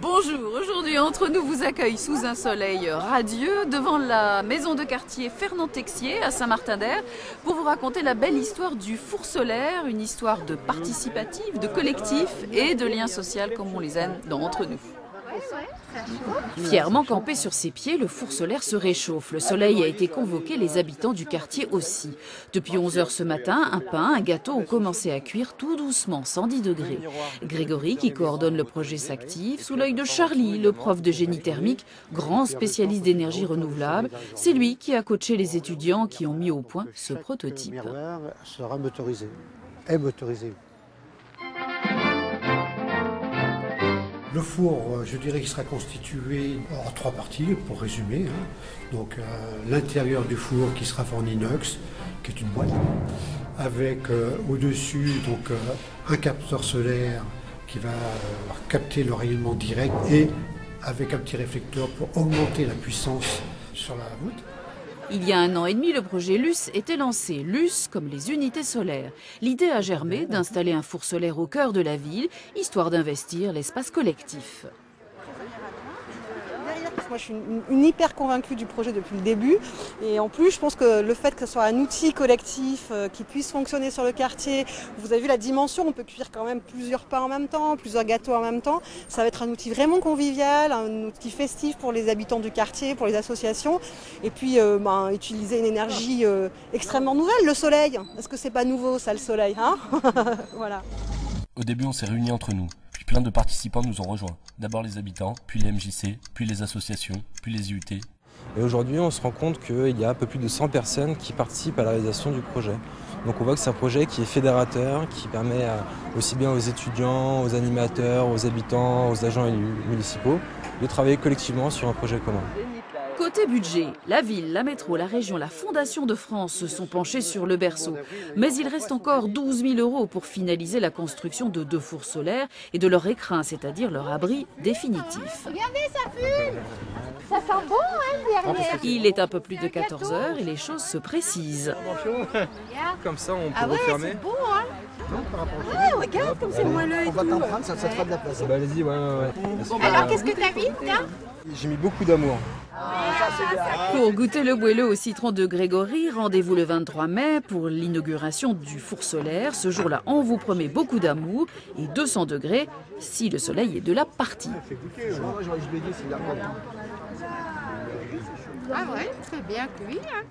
Bonjour, aujourd'hui Entre nous vous accueille sous un soleil radieux devant la maison de quartier Fernand Texier à Saint-Martin-d'Hères pour vous raconter la belle histoire du four solaire, une histoire de participatif, de collectif et de lien social comme on les aime dans Entre nous. Fièrement campé sur ses pieds, le four solaire se réchauffe. Le soleil a été convoqué, les habitants du quartier aussi. Depuis 11 h ce matin, un pain, un gâteau ont commencé à cuire tout doucement, 110 degrés. Grégory, qui coordonne le projet, s'active sous l'œil de Charlie, le prof de génie thermique, grand spécialiste d'énergie renouvelable. C'est lui qui a coaché les étudiants qui ont mis au point ce prototype. Sera motorisé, est motorisé. Le four, je dirais qu'il sera constitué en 3 parties, pour résumer. Donc l'intérieur du four qui sera fait en inox, qui est une boîte, avec au-dessus un capteur solaire qui va capter le rayonnement direct et avec un petit réflecteur pour augmenter la puissance sur la voûte. Il y a 1 an et demi, le projet LUS était lancé. LUS comme les unités solaires. L'idée a germé d'installer un four solaire au cœur de la ville, histoire d'investir l'espace collectif. Moi, je suis une hyper convaincue du projet depuis le début. Et en plus, je pense que le fait que ce soit un outil collectif qui puisse fonctionner sur le quartier, vous avez vu la dimension, on peut cuire quand même plusieurs pains en même temps, plusieurs gâteaux en même temps. Ça va être un outil vraiment convivial, un outil festif pour les habitants du quartier, pour les associations. Et puis, utiliser une énergie extrêmement nouvelle, le soleil. Est-ce que c'est pas nouveau, ça, le soleil, hein? Voilà. Au début, on s'est réunis entre nous. Plein de participants nous ont rejoints. D'abord les habitants, puis les MJC, puis les associations, puis les IUT. Et aujourd'hui, on se rend compte qu'il y a un peu plus de 100 personnes qui participent à la réalisation du projet. Donc on voit que c'est un projet qui est fédérateur, qui permet aussi bien aux étudiants, aux animateurs, aux habitants, aux agents élus municipaux de travailler collectivement sur un projet commun. Côté budget, la ville, la métro, la région, la Fondation de France se sont penchés sur le berceau. Mais il reste encore 12 000 € pour finaliser la construction de 2 fours solaires et de leur écrin, c'est-à-dire leur abri définitif. Regardez, ça fume! Ça sent bon, hein, derrière. Il est un peu plus de 14 h et les choses se précisent. Comme ça, on peut Ah ouais, refermer. c'est bon, hein? Ouais, regarde comme c'est moelleux et On va tout. t'en prendre, ça te fera de la place. Bah, allez-y, ouais. Alors, qu'est-ce que t'as mis, tiens? J'ai mis beaucoup d'amour. Pour goûter le moelleux au citron de Grégory, rendez-vous le 23 mai pour l'inauguration du four solaire. Ce jour-là, on vous promet beaucoup d'amour et 200 degrés si le soleil est de la partie. Ah ouais, très bien cuit, hein.